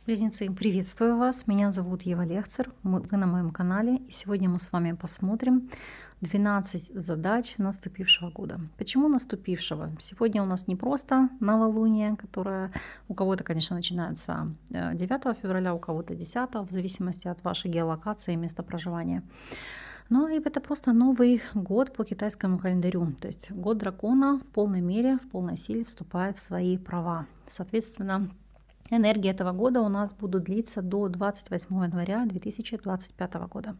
Близнецы, приветствую вас. Меня зовут Ева Лехцер. Вы на моем канале. И сегодня мы с вами посмотрим 12 задач наступившего года. Почему наступившего? Сегодня у нас не просто новолуние, которое у кого-то, конечно, начинается 9 февраля, у кого-то 10, в зависимости от вашей геолокации и места проживания. Но и это просто Новый год по китайскому календарю. То есть год дракона в полной мере, в полной силе вступает в свои права. Соответственно, энергии этого года у нас будут длиться до 28 января 2025 года.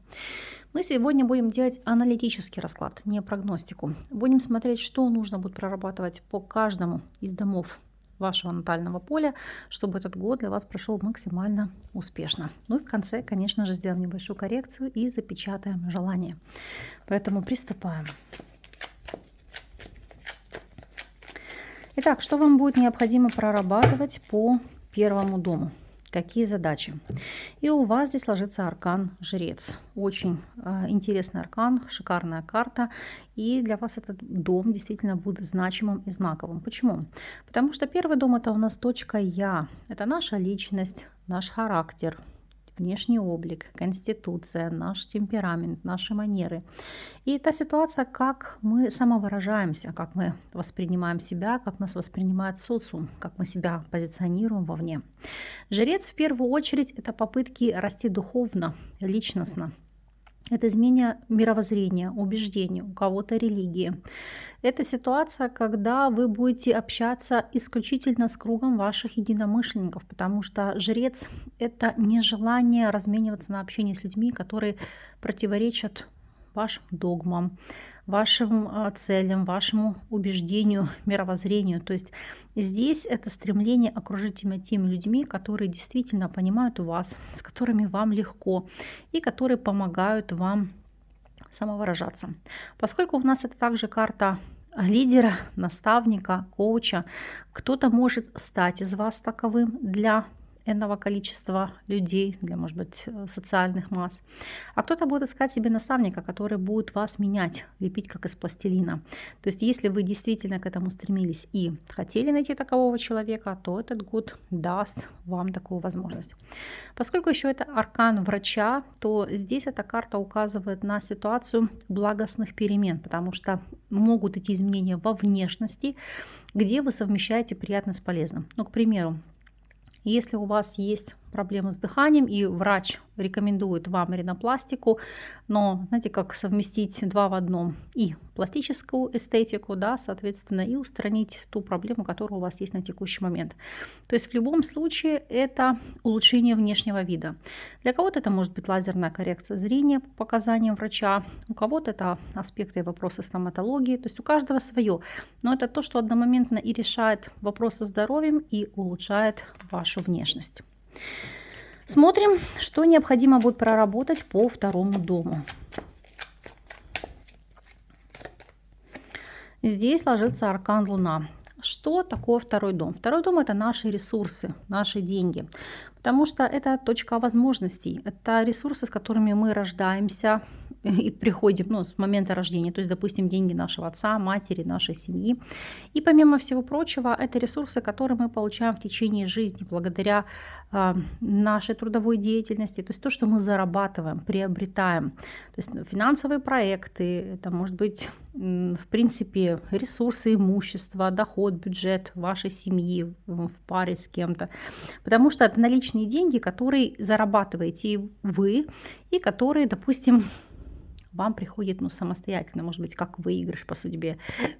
Мы сегодня будем делать аналитический расклад, не прогностику. Будем смотреть, что нужно будет прорабатывать по каждому из домов вашего натального поля, чтобы этот год для вас прошел максимально успешно. Ну и в конце, конечно же, сделаем небольшую коррекцию и запечатаем желание. Поэтому приступаем. Итак, что вам будет необходимо прорабатывать по первому дому? Какие задачи? И у вас здесь ложится аркан Жрец. Очень интересный аркан, шикарная карта. И для вас этот дом действительно будет значимым и знаковым. Почему? Потому что первый дом — это у нас точка Я. Это наша личность, наш характер, внешний облик, конституция, наш темперамент, наши манеры. И та ситуация, как мы самовыражаемся, как мы воспринимаем себя, как нас воспринимает социум, как мы себя позиционируем вовне. Жрец в первую очередь это попытки расти духовно, личностно. Это изменение мировоззрения, убеждений, у кого-то религии. Это ситуация, когда вы будете общаться исключительно с кругом ваших единомышленников, потому что жрец — это нежелание размениваться на общение с людьми, которые противоречат вашим догмам, вашим целям, вашему убеждению, мировоззрению. То есть здесь это стремление окружить себя теми людьми, которые действительно понимают вас, с которыми вам легко и которые помогают вам самовыражаться. Поскольку у нас это также карта лидера, наставника, коуча, кто-то может стать из вас таковым для энного количества людей, для, может быть, социальных масс. А кто-то будет искать себе наставника, который будет вас менять, лепить как из пластилина. То есть если вы действительно к этому стремились и хотели найти такового человека, то этот год даст вам такую возможность. Поскольку еще это аркан врача, то здесь эта карта указывает на ситуацию благостных перемен, потому что могут идти изменения во внешности, где вы совмещаете приятное с полезным. Ну, к примеру, если у вас есть проблемы с дыханием, и врач рекомендует вам ринопластику, но, знаете, как совместить два в одном: и пластическую эстетику, да, соответственно, и устранить ту проблему, которая у вас есть на текущий момент. То есть в любом случае это улучшение внешнего вида. Для кого-то это может быть лазерная коррекция зрения по показаниям врача, у кого-то это аспекты и вопросы стоматологии, то есть у каждого свое. Но это то, что одномоментно и решает вопросы здоровья и улучшает вашу внешность. Смотрим, что необходимо будет проработать по второму дому. Здесь ложится аркан Луна. Что такое второй дом? Второй дом — это наши ресурсы, наши деньги. Потому что это точка возможностей, это ресурсы, с которыми мы рождаемся и приходим, с момента рождения. То есть, допустим, деньги нашего отца, матери, нашей семьи. И помимо всего прочего, это ресурсы, которые мы получаем в течение жизни благодаря нашей трудовой деятельности. То есть то, что мы зарабатываем, приобретаем. То есть финансовые проекты, это может быть, в принципе, ресурсы, имущество, доход, бюджет вашей семьи в паре с кем-то. Потому что это наличные деньги, которые зарабатываете вы, и которые, допустим, вам приходят самостоятельно, может быть, как выигрыш по судьбе,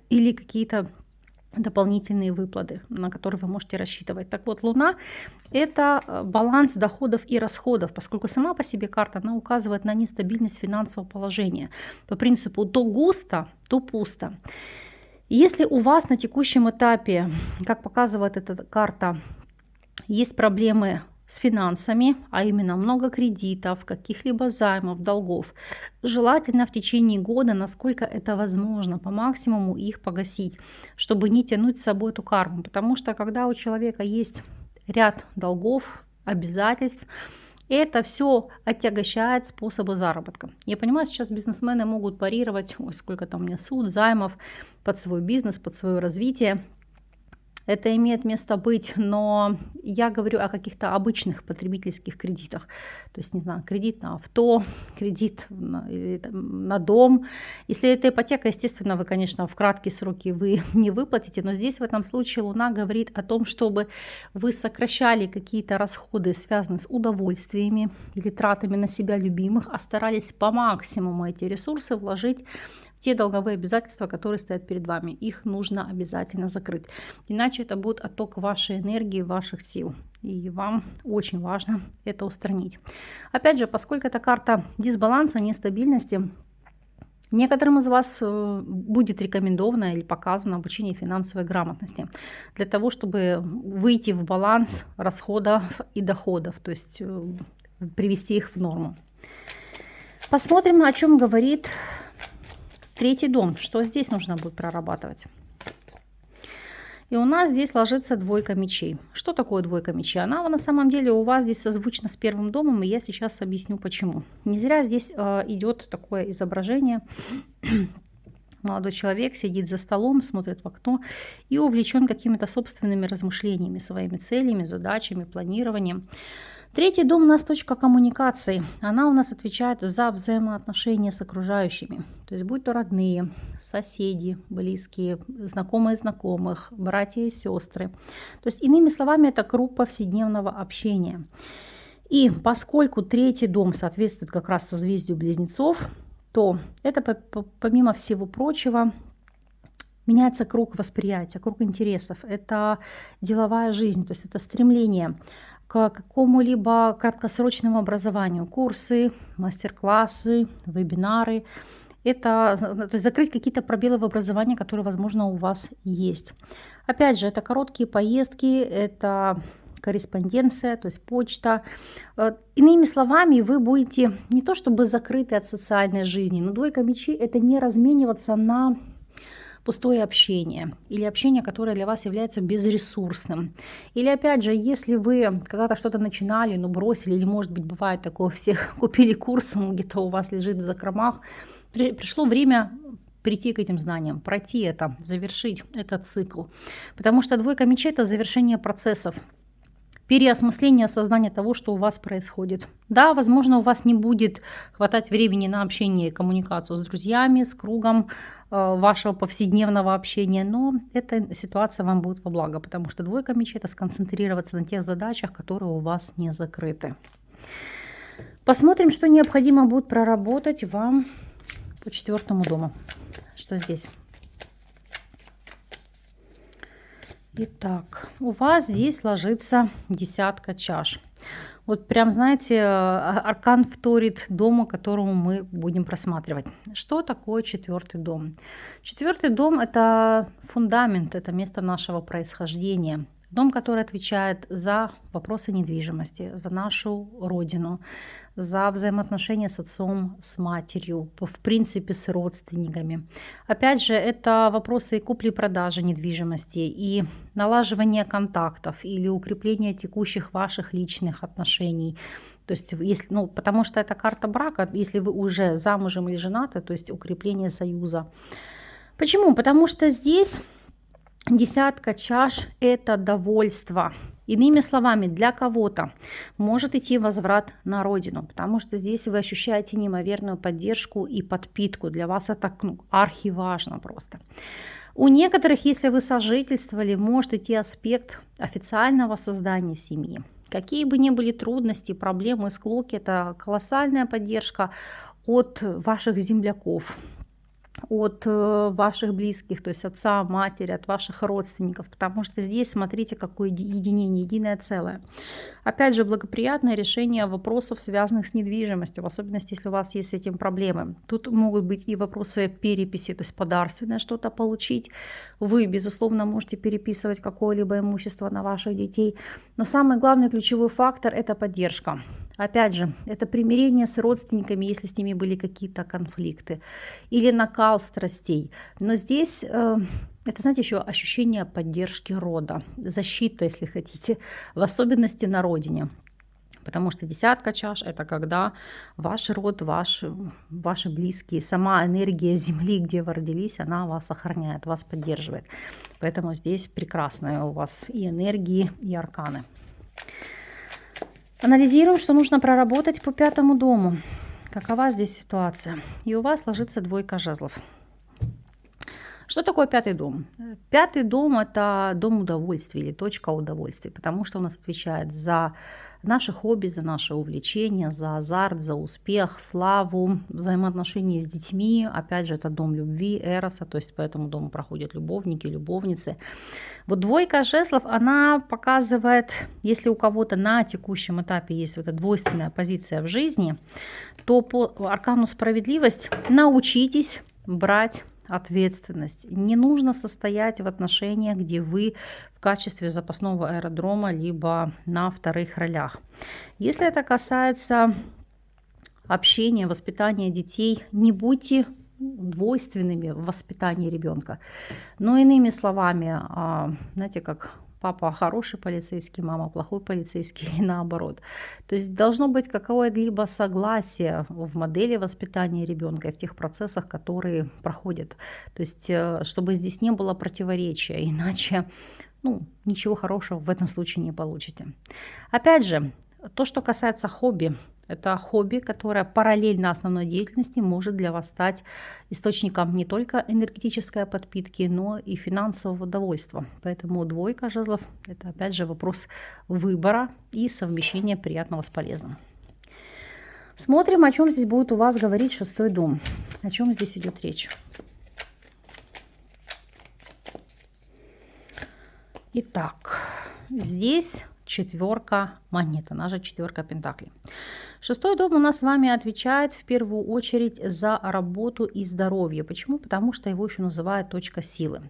или какие-то дополнительные выплаты, на которые вы можете рассчитывать. Так вот, Луна — это баланс доходов и расходов, поскольку сама по себе карта, она указывает на нестабильность финансового положения. По принципу то густо, то пусто. Если у вас на текущем этапе, как показывает эта карта, есть проблемы с финансами, а именно много кредитов, каких-либо займов, долгов, желательно в течение года, насколько это возможно, по максимуму их погасить, чтобы не тянуть с собой эту карму. Потому что когда у человека есть ряд долгов, обязательств, это все отягощает способы заработка. Я понимаю, сейчас бизнесмены могут парировать: ой, сколько там у меня суд, займов под свой бизнес, под свое развитие. это имеет место быть, но я говорю о каких-то обычных потребительских кредитах. То есть, не знаю, кредит на авто, кредит на дом. Если это ипотека, естественно, вы, конечно, в краткие сроки вы не выплатите, но здесь в этом случае Луна говорит о том, чтобы вы сокращали какие-то расходы, связанные с удовольствиями или тратами на себя любимых, а старались по максимуму эти ресурсы вложить те долговые обязательства, которые стоят перед вами. Их нужно обязательно закрыть. Иначе это будет отток вашей энергии, ваших сил. И вам очень важно это устранить. Опять же, поскольку это карта дисбаланса, нестабильности, некоторым из вас будет рекомендовано или показано обучение финансовой грамотности для того, чтобы выйти в баланс расходов и доходов, то есть привести их в норму. Посмотрим, о чем говорит третий дом, что здесь нужно будет прорабатывать. И у нас здесь ложится двойка мечей. Что такое двойка мечей? Она на самом деле у вас здесь созвучна с первым домом, и я сейчас объясню почему. Не зря здесь идет такое изображение. Молодой человек сидит за столом, смотрит в окно и увлечен какими-то собственными размышлениями, своими целями, задачами, планированием. Третий дом у нас точка коммуникации. Она у нас отвечает за взаимоотношения с окружающими. То есть будь то родные, соседи, близкие, знакомые знакомых, братья и сестры. То есть иными словами, это круг повседневного общения. И поскольку третий дом соответствует как раз созвездию Близнецов, то это помимо всего прочего меняется круг восприятия, круг интересов. Это деловая жизнь, то есть это стремление к какому-либо краткосрочному образованию, курсы, мастер-классы, вебинары. Это, то есть закрыть какие-то пробелы в образовании, которые, возможно, у вас есть. Опять же, это короткие поездки, это корреспонденция, то есть почта. Иными словами, вы будете не то чтобы закрыты от социальной жизни, но двойка мечей – это не размениваться на пустое общение или общение, которое для вас является безресурсным. Или опять же, если вы когда-то что-то начинали, но бросили, или может быть бывает такое, всех купили курс, он где-то у вас лежит в закромах, пришло время прийти к этим знаниям, пройти это, завершить этот цикл. Потому что двойка мечей – это завершение процессов, переосмысление, осознание того, что у вас происходит. Да, возможно, у вас не будет хватать времени на общение и коммуникацию с друзьями, с кругом вашего повседневного общения, но эта ситуация вам будет во благо, потому что двойка мечей – это сконцентрироваться на тех задачах, которые у вас не закрыты. Посмотрим, что необходимо будет проработать вам по четвертому дому. Что здесь? Итак, у вас здесь ложится десятка чаш. Вот прям, знаете, аркан вторит дому, которому мы будем просматривать. Что такое четвертый дом? Четвертый дом – это фундамент, это место нашего происхождения. Дом, который отвечает за вопросы недвижимости, за нашу родину, за взаимоотношения с отцом, с матерью, в принципе, с родственниками. Опять же, это вопросы купли-продажи недвижимости и налаживания контактов или укрепления текущих ваших личных отношений. То есть, если, потому что это карта брака, если вы уже замужем или женаты, то есть укрепление союза. Почему? Потому что здесь десятка чаш – это довольство. Иными словами, для кого-то может идти возврат на родину, потому что здесь вы ощущаете неимоверную поддержку и подпитку. Для вас это архиважно просто. У некоторых, если вы сожительствовали, может идти аспект официального создания семьи. Какие бы ни были трудности, проблемы, склоки, это колоссальная поддержка от ваших земляков, от ваших близких, то есть отца, матери, от ваших родственников, потому что здесь, смотрите, какое единение, единое целое. Опять же, благоприятное решение вопросов, связанных с недвижимостью, в особенности, если у вас есть с этим проблемы. Тут могут быть и вопросы переписи, то есть подарственное что-то получить. Вы, безусловно, можете переписывать какое-либо имущество на ваших детей, но самый главный ключевой фактор – это поддержка. Опять же, это примирение с родственниками, если с ними были какие-то конфликты, или накал страстей. Но здесь, это, знаете, еще ощущение поддержки рода, защита, если хотите, в особенности на родине. Потому что десятка чаш – это когда ваш род, ваши близкие, сама энергия Земли, где вы родились, она вас охраняет, вас поддерживает. Поэтому здесь прекрасные у вас и энергии, и арканы. Анализируем, что нужно проработать по 5-му дому. Какова здесь ситуация? И у вас ложится двойка жезлов. Что такое 5-й дом? 5-й дом – это дом удовольствия или точка удовольствия, потому что у нас отвечает за наши хобби, за наши увлечения, за азарт, за успех, славу, взаимоотношения с детьми. Опять же, это дом любви, эроса, то есть по этому дому проходят любовники, любовницы. Вот двойка жезлов, она показывает, если у кого-то на текущем этапе есть вот эта двойственная позиция в жизни, то по аркану справедливость научитесь брать ответственность. Не нужно состоять в отношениях, где вы в качестве запасного аэродрома, либо на вторых ролях. Если это касается общения, воспитания детей, не будьте двойственными в воспитании ребенка. Но иными словами, знаете, как папа хороший полицейский, мама плохой полицейский и наоборот. То есть должно быть какое-либо согласие в модели воспитания ребенка и в тех процессах, которые проходят. То есть чтобы здесь не было противоречия, иначе ничего хорошего в этом случае не получите. Опять же, то, что касается хобби. Это хобби, которое параллельно основной деятельности может для вас стать источником не только энергетической подпитки, но и финансового удовольствия. Поэтому двойка жезлов – это опять же вопрос выбора и совмещения приятного с полезным. Смотрим, о чем здесь будет у вас говорить 6-й дом. О чем здесь идет речь. Итак, здесь 4 монет, она же 4 пентаклей. 6-й дом у нас с вами отвечает в первую очередь за работу и здоровье. Почему? Потому что его еще называют точка силы.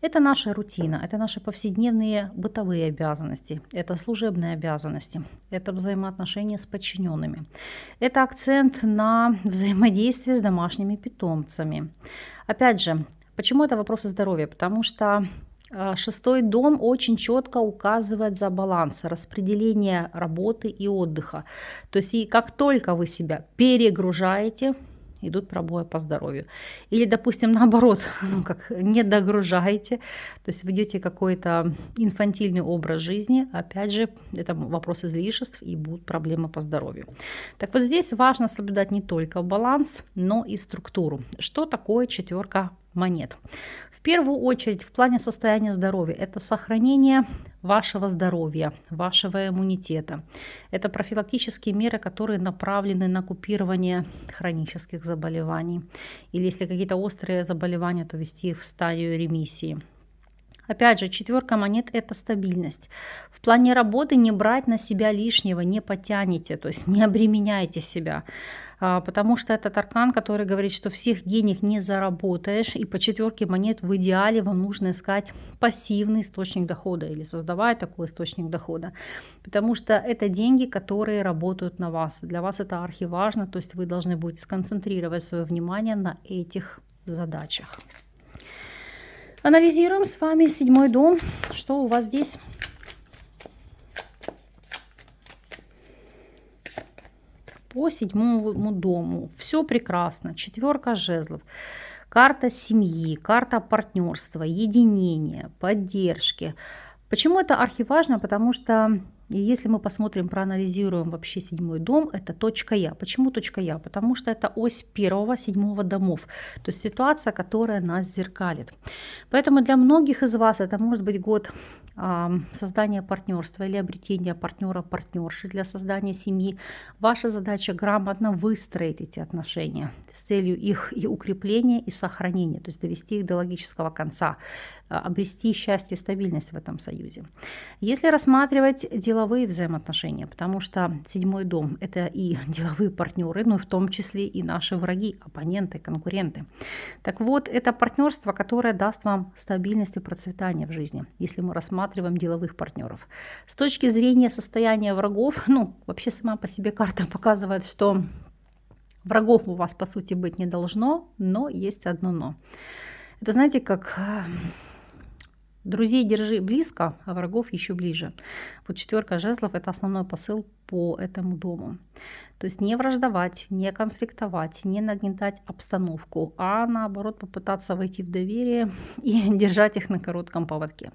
Это наша рутина, это наши повседневные бытовые обязанности, это служебные обязанности, это взаимоотношения с подчиненными. Это акцент на взаимодействие с домашними питомцами. Опять же, почему это вопросы здоровья? Потому что 6-й дом очень четко указывает за баланс, распределение работы и отдыха. То есть и как только вы себя перегружаете, идут пробои по здоровью. Или, допустим, наоборот, не догружаете, то есть ведете какой-то инфантильный образ жизни, опять же, это вопрос излишеств и будут проблемы по здоровью. Так вот здесь важно соблюдать не только баланс, но и структуру. Что такое 4 монет? В первую очередь в плане состояния здоровья это сохранение вашего здоровья, вашего иммунитета. Это профилактические меры, которые направлены на купирование хронических заболеваний. Или если какие-то острые заболевания, то ввести их в стадию ремиссии. Опять же, 4 монет – это стабильность. В плане работы не брать на себя лишнего, не потянете, то есть не обременяйте себя. Потому что этот аркан, который говорит, что всех денег не заработаешь, и по 4 монет в идеале вам нужно искать пассивный источник дохода или создавать такой источник дохода. Потому что это деньги, которые работают на вас. Для вас это архиважно, то есть вы должны будете сконцентрировать свое внимание на этих задачах. Анализируем с вами 7-й дом. Что у вас здесь? По 7-му дому. Все прекрасно. 4 жезлов. Карта семьи, карта партнерства, единения, поддержки. Почему это архиважно? Потому что если мы посмотрим, проанализируем вообще 7-й дом, это точка Я. Почему точка Я? Потому что это ось 1-7 домов. То есть ситуация, которая нас зеркалит. Поэтому для многих из вас это может быть год создания партнерства или обретения партнера-партнерши для создания семьи. Ваша задача грамотно выстроить эти отношения с целью их и укрепления, и сохранения, то есть довести их до логического конца, обрести счастье и стабильность в этом союзе. Если рассматривать деловые взаимоотношения, потому что 7-й дом – это и деловые партнеры, но в том числе и наши враги, оппоненты, конкуренты. Так вот, это партнерство, которое даст вам стабильность и процветание в жизни, если мы рассматриваем деловых партнеров. С точки зрения состояния врагов, вообще сама по себе карта показывает, что врагов у вас по сути быть не должно, но есть одно но. Это знаете, как друзей держи близко, а врагов еще ближе. Вот 4 жезлов – это основной посыл по этому дому. То есть не враждовать, не конфликтовать, не нагнетать обстановку, а наоборот попытаться войти в доверие и держать их на коротком поводке.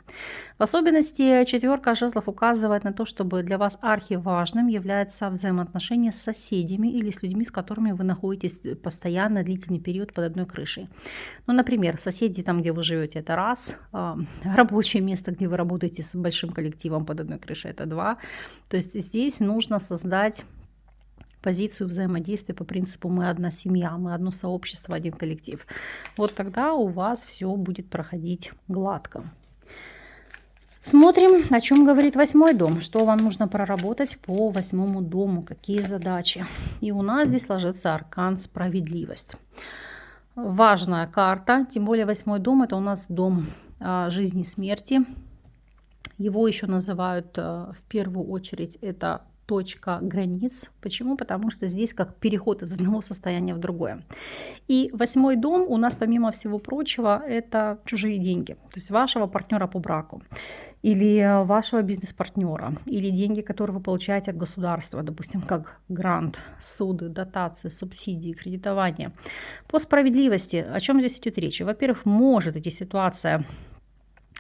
В особенности четверка жезлов указывает на то, чтобы для вас архиважным является взаимоотношение с соседями или с людьми, с которыми вы находитесь постоянно длительный период под одной крышей. Ну, например, соседи там, где вы живете, это раз, рабочее место, где вы работаете с большим коллективом под одной крышей, это два. То есть здесь нужно создать позицию взаимодействия по принципу «мы одна семья», «мы одно сообщество», один коллектив. Вот тогда у вас все будет проходить гладко. Смотрим, о чем говорит 8-й дом, что вам нужно проработать по 8-му дому, какие задачи. И у нас здесь ложится аркан «Справедливость». Важная карта, тем более 8-й дом – это у нас дом жизни и смерти. Его еще называют в первую очередь это точка границ. Почему? Потому что здесь как переход из одного состояния в другое. И 8-й дом у нас, помимо всего прочего, это чужие деньги. То есть вашего партнера по браку или вашего бизнес-партнера, или деньги, которые вы получаете от государства, допустим, как грант, суды, дотации, субсидии, кредитование. По справедливости, о чем здесь идет речь? Во-первых, может идти ситуация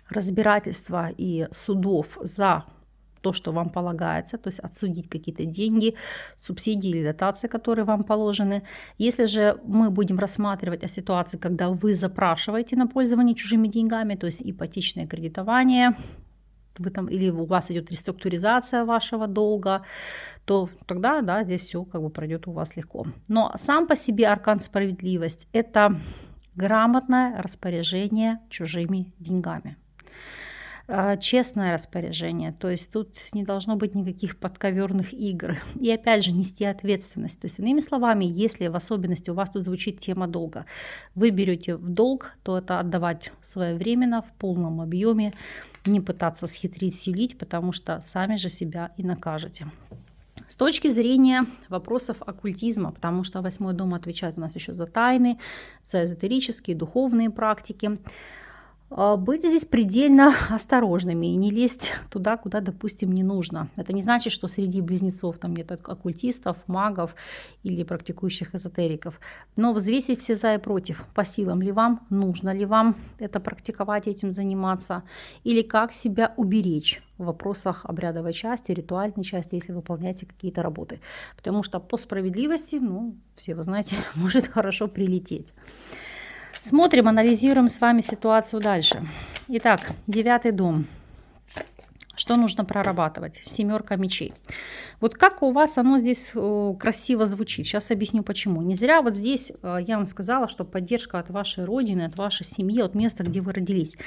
разбирательства и судов за то, что вам полагается, то есть отсудить какие-то деньги, субсидии или дотации, которые вам положены. Если же мы будем рассматривать о ситуации, когда вы запрашиваете на пользование чужими деньгами, то есть ипотечное кредитование, вы там, или у вас идет реструктуризация вашего долга, то тогда, да, здесь все как бы пройдет у вас легко. Но сам по себе аркан справедливость – это грамотное распоряжение чужими деньгами. Честное распоряжение, то есть тут не должно быть никаких подковерных игр. И опять же нести ответственность. То есть иными словами, если в особенности у вас тут звучит тема долга, вы берете в долг, то это отдавать своевременно, в полном объеме, не пытаться схитрить, сюлить, потому что сами же себя и накажете. С точки зрения вопросов оккультизма, потому что 8-й дом отвечает у нас еще за тайны, за эзотерические, духовные практики, быть здесь предельно осторожными и не лезть туда, куда, допустим, не нужно. Это не значит, что среди близнецов там нет оккультистов, магов или практикующих эзотериков. Но взвесить все за и против. По силам ли вам, нужно ли вам это практиковать, этим заниматься, или как себя уберечь в вопросах обрядовой части, ритуальной части, если выполняете какие-то работы. Потому что по справедливости, ну, все вы знаете, может хорошо прилететь. Смотрим, анализируем с вами ситуацию дальше. Итак, 9-й дом. Что нужно прорабатывать? 7 мечей. Вот как у вас оно здесь красиво звучит. Сейчас объясню почему. Не зря вот здесь я вам сказала, что поддержка от вашей родины, от вашей семьи, от места, где вы родились.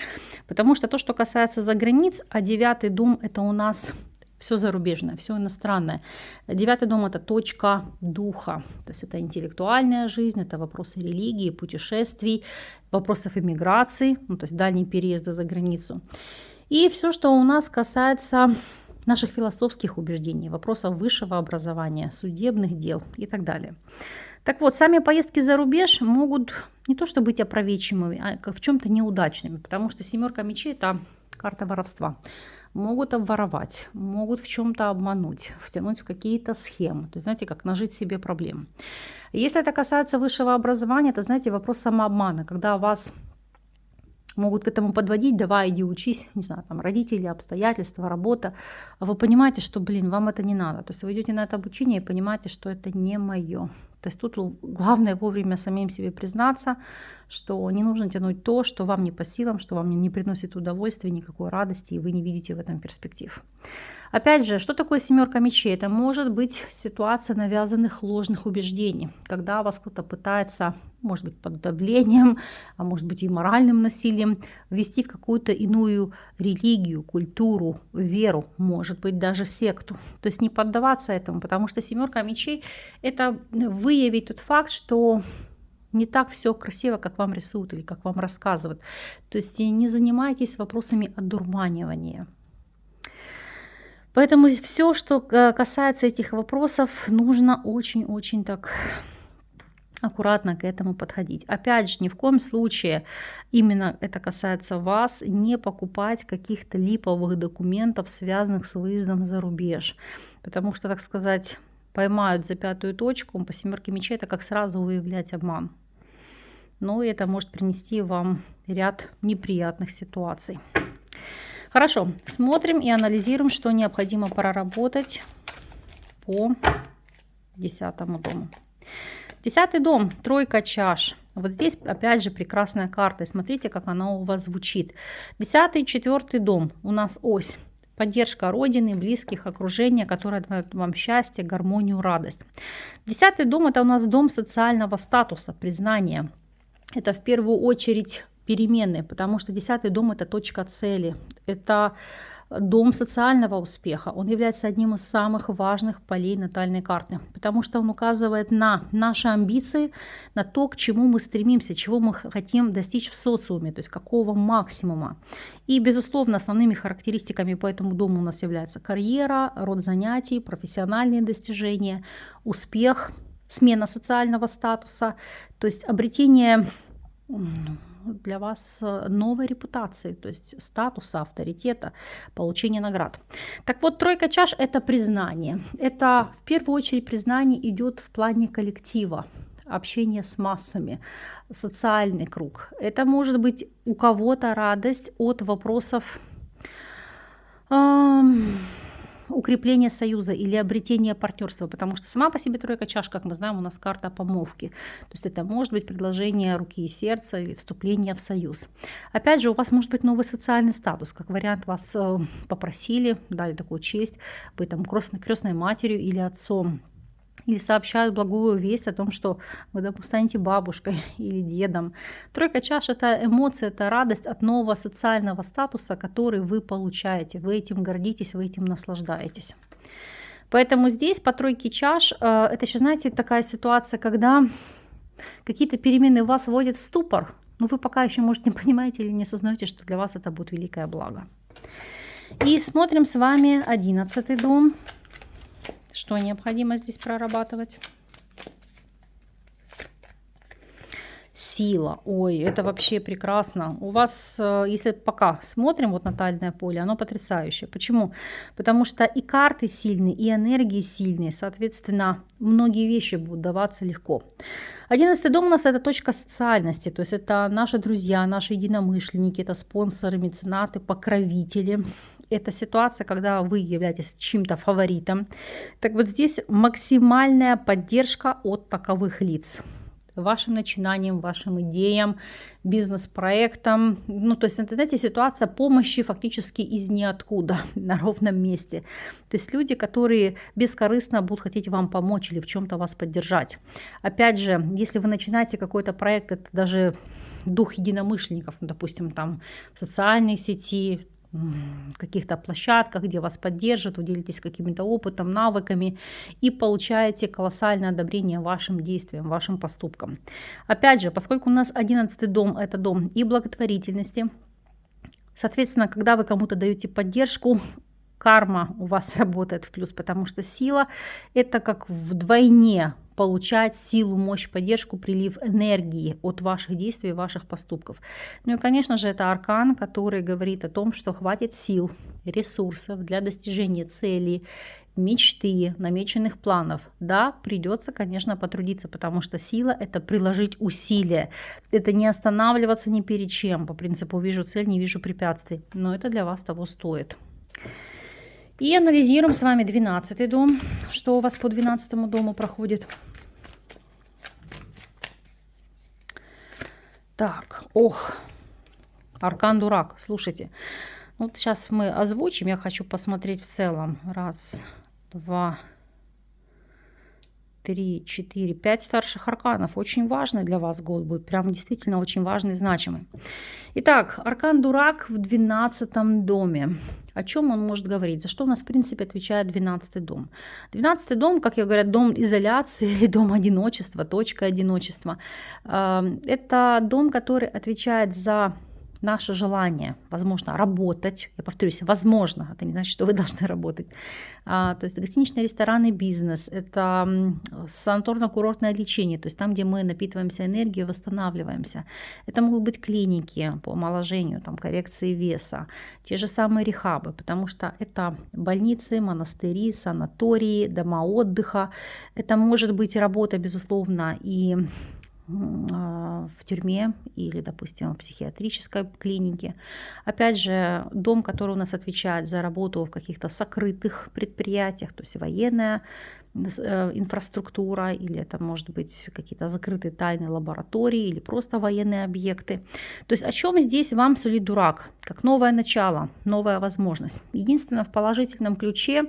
Потому что то, что касается заграниц, а 9-й дом это у нас все зарубежное, все иностранное. 9-й дом – это точка духа. То есть это интеллектуальная жизнь, это вопросы религии, путешествий, вопросов иммиграции, ну, то есть дальние переезды за границу. И все, что у нас касается наших философских убеждений, вопросов высшего образования, судебных дел и так далее. Так вот, сами поездки за рубеж могут не то что быть опроветчивыми, а в чем-то неудачными, потому что 7 мечей – это карта воровства. Могут обворовать, могут в чем-то обмануть, втянуть в какие-то схемы. То есть, знаете, как нажить себе проблем. Если это касается высшего образования, это, знаете, вопрос самообмана, когда вас могут к этому подводить: давай, иди учись, не знаю, там родители, обстоятельства, работа. А вы понимаете, что, вам это не надо. То есть вы идете на это обучение и понимаете, что это не мое. То есть тут главное вовремя самим себе признаться, что не нужно тянуть то, что вам не по силам, что вам не приносит удовольствия, никакой радости, и вы не видите в этом перспектив. Опять же, что такое 7 мечей? Это может быть ситуация навязанных ложных убеждений, когда вас кто-то пытается, может быть, под давлением, а может быть и моральным насилием, ввести в какую-то иную религию, культуру, веру, может быть даже секту. То есть не поддаваться этому, потому что 7 мечей – это выявить тот факт, что не так все красиво, как вам рисуют или как вам рассказывают. То есть не занимайтесь вопросами одурманивания. Поэтому все, что касается этих вопросов, нужно очень-очень так аккуратно к этому подходить. Опять же, ни в коем случае, именно это касается вас, не покупать каких-то липовых документов, связанных с выездом за рубеж. Потому что, так сказать, поймают за пятую точку, по семерке мечей это как сразу выявлять обман. Но это может принести вам ряд неприятных ситуаций. Хорошо, смотрим и анализируем, что необходимо проработать по 10-му дому. 10-й дом, тройка чаш. Вот здесь опять же прекрасная карта. И смотрите, как она у вас звучит. 10-й, 4-й дом. У нас ось. Поддержка родины, близких, окружения, которое дает вам счастье, гармонию, радость. 10-й дом – это у нас дом социального статуса, признания. Это в первую очередь перемены, потому что 10-й дом – это точка цели. Это дом социального успеха. Он является одним из самых важных полей натальной карты, потому что он указывает на наши амбиции, на то, к чему мы стремимся, чего мы хотим достичь в социуме, то есть какого максимума. И, безусловно, основными характеристиками по этому дому у нас является карьера, род занятий, профессиональные достижения, успех, смена социального статуса, то есть обретение для вас новой репутации, то есть статуса, авторитета, получения наград. Так вот, тройка чаш – это признание. Это в первую очередь признание идет в плане коллектива, общение с массами, социальный круг. Это может быть у кого-то радость от вопросов укрепления союза или обретения партнерства, потому что сама по себе тройка чаш, как мы знаем, у нас карта помолвки. То есть это может быть предложение руки и сердца или вступление в союз. Опять же, у вас может быть новый социальный статус. Как вариант, вас попросили, дали такую честь, быть там крестной матерью или отцом. Или сообщают благую весть о том, что вы, допустим, станете бабушкой или дедом. Тройка чаш – это эмоции, это радость от нового социального статуса, который вы получаете. Вы этим гордитесь, вы этим наслаждаетесь. Поэтому здесь по тройке чаш это еще, знаете, такая ситуация, когда какие-то перемены вас вводят в ступор, но вы пока еще, может, не понимаете или не осознаете, что для вас это будет великое благо. И смотрим с вами 11-й дом. Что необходимо здесь прорабатывать? Сила. Ой, это вообще прекрасно. У вас, если пока смотрим вот натальное поле, оно потрясающее. Почему? Потому что и карты сильные, и энергии сильные. Соответственно, многие вещи будут даваться легко. 11-й дом у нас это точка социальности. То есть это наши друзья, наши единомышленники, это спонсоры, меценаты, покровители. Это ситуация, когда вы являетесь чьим-то фаворитом. Так вот здесь максимальная поддержка от таковых лиц. Вашим начинаниям, вашим идеям, бизнес-проектам. Ну, то есть, это, знаете, ситуация помощи фактически из ниоткуда, на ровном месте. То есть люди, которые бескорыстно будут хотеть вам помочь или в чем-то вас поддержать. Опять же, если вы начинаете какой-то проект, это даже дух единомышленников, ну, допустим, там в социальной сети, в каких-то площадках, где вас поддержат, вы делитесь каким-то опытом, навыками и получаете колоссальное одобрение вашим действиям, вашим поступкам. Опять же, поскольку у нас 11-й дом – это дом и благотворительности, соответственно, когда вы кому-то даете поддержку, карма у вас работает в плюс, потому что сила – это как вдвойне получать силу, мощь, поддержку, прилив энергии от ваших действий, ваших поступков. Ну и, конечно же, это аркан, который говорит о том, что хватит сил, ресурсов для достижения целей, мечты, намеченных планов. Да, придется, конечно, потрудиться, потому что сила – это приложить усилия. Это не останавливаться ни перед чем. По принципу «вижу цель, не вижу препятствий». Но это для вас того стоит. И анализируем с вами 12-й дом. Что у вас по 12-му дому проходит? Так, аркан дурак. Слушайте, вот сейчас мы озвучим. Я хочу посмотреть в целом. 1, 2, 3, 4, 5 старших арканов. Очень важный для вас год будет. Прям действительно очень важный и значимый. Итак, аркан дурак в 12-м доме. О чем он может говорить? За что у нас, в принципе, отвечает 12-й дом? 12-й дом, как я говорю, дом изоляции или дом одиночества, точка одиночества. Это дом, который отвечает за наше желание, возможно, работать, я повторюсь, возможно, это не значит, что вы должны работать, то есть гостиничный, ресторанный бизнес, это санаторно-курортное лечение, то есть там, где мы напитываемся энергией, восстанавливаемся. Это могут быть клиники по омоложению, там, коррекции веса, те же самые рехабы, потому что это больницы, монастыри, санатории, дома отдыха. Это может быть работа, безусловно, и в тюрьме или, допустим, в психиатрической клинике. Опять же, дом, который у нас отвечает за работу в каких-то сокрытых предприятиях, то есть военная инфраструктура, или это может быть какие-то закрытые тайные лаборатории, или просто военные объекты. То есть о чем здесь вам сулит дурак? Как новое начало, новая возможность. Единственное, в положительном ключе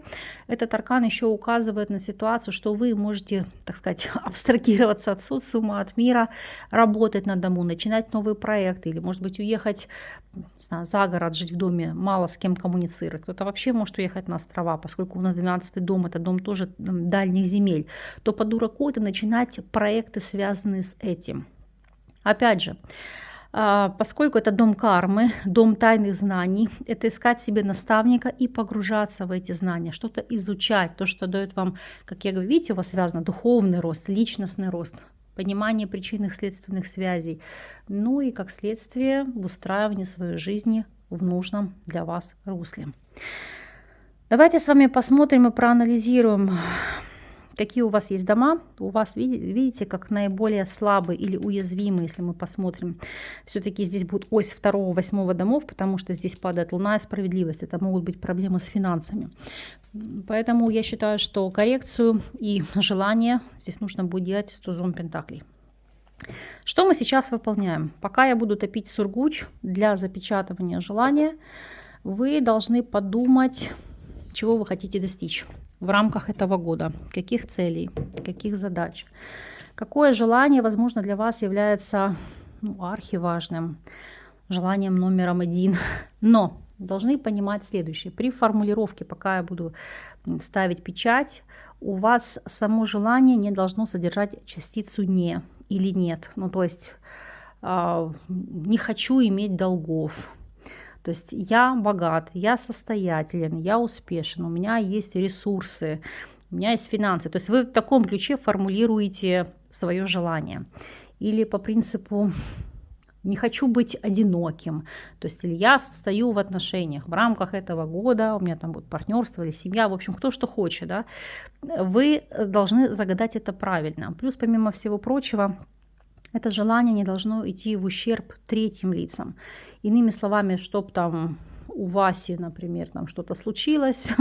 этот аркан еще указывает на ситуацию, что вы можете, так сказать, абстрагироваться от социума, от мира, работать на дому, начинать новые проекты, или, может быть, уехать, не знаю, за город, жить в доме, мало с кем коммуницировать. Кто-то вообще может уехать на острова, поскольку у нас 12-й дом, это дом тоже дальних земель, то по дураку это начинать проекты, связанные с этим. Опять же, поскольку это дом кармы, дом тайных знаний, это искать себе наставника и погружаться в эти знания, что-то изучать, то, что дает вам, как я говорю, видите, у вас связано духовный рост, личностный рост, понимание причинных следственных связей, ну и как следствие выстраивание своей жизни в нужном для вас русле. Давайте с вами посмотрим и проанализируем, какие у вас есть дома. У вас, видите, как наиболее слабые или уязвимые, если мы посмотрим. Все-таки здесь будет ось 2, 8 домов, потому что здесь падает луна и справедливость. Это могут быть проблемы с финансами. Поэтому я считаю, что коррекцию и желание здесь нужно будет делать с тузом пентаклей. Что мы сейчас выполняем? Пока я буду топить сургуч для запечатывания желания, вы должны подумать, чего вы хотите достичь в рамках этого года, каких целей, каких задач. Какое желание, возможно, для вас является архиважным, желанием номером 1. Но должны понимать следующее. При формулировке, пока я буду ставить печать, у вас само желание не должно содержать частицу «не» или «нет». Ну, то есть не хочу иметь долгов. То есть я богат, я состоятелен, я успешен, у меня есть ресурсы, у меня есть финансы. То есть вы в таком ключе формулируете свое желание. Или по принципу не хочу быть одиноким. То есть или я состою в отношениях в рамках этого года, у меня там будет партнерство или семья, в общем, кто что хочет. Да? Вы должны загадать это правильно. Плюс, помимо всего прочего, это желание не должно идти в ущерб третьим лицам. Иными словами, чтобы там у Васи, например, там что-то случилось,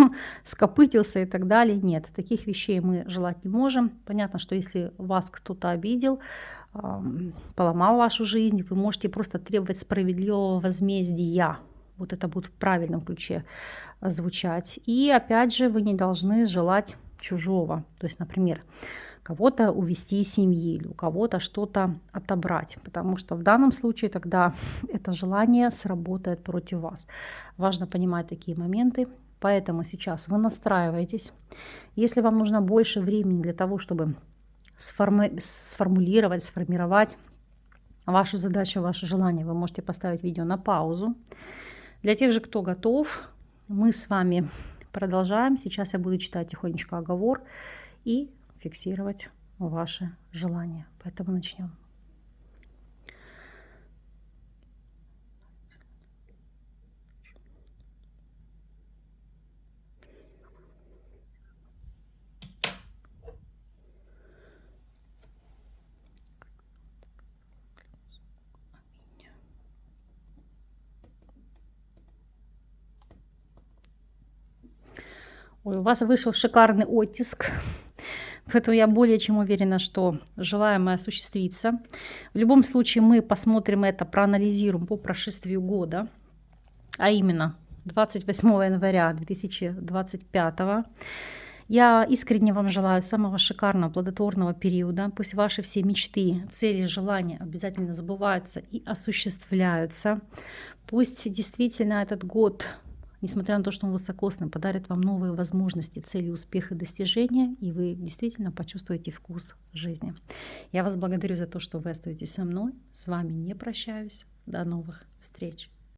скопытился и так далее. Нет, таких вещей мы желать не можем. Понятно, что если вас кто-то обидел, поломал вашу жизнь, вы можете просто требовать справедливого возмездия. Вот это будет в правильном ключе звучать. И опять же, вы не должны желать чужого. То есть, например, кого-то увести из семьи или у кого-то что-то отобрать, потому что в данном случае тогда это желание сработает против вас. Важно понимать такие моменты, поэтому сейчас вы настраиваетесь. Если вам нужно больше времени для того, чтобы сформировать вашу задачу, ваше желание, вы можете поставить видео на паузу. Для тех же, кто готов, мы с вами продолжаем. Сейчас я буду читать тихонечко оговор и фиксировать ваши желания. Поэтому начнем. Ой, у вас вышел шикарный оттиск. Поэтому я более чем уверена, что желаемое осуществится. В любом случае мы посмотрим это, проанализируем по прошествию года, а именно 28 января 2025. Я искренне вам желаю самого шикарного, плодотворного периода. Пусть ваши все мечты, цели, желания обязательно сбываются и осуществляются. Пусть действительно этот год несмотря на то, что он высокосный, подарит вам новые возможности, цели, успех и достижения, и вы действительно почувствуете вкус жизни. Я вас благодарю за то, что вы остаетесь со мной. С вами не прощаюсь. До новых встреч.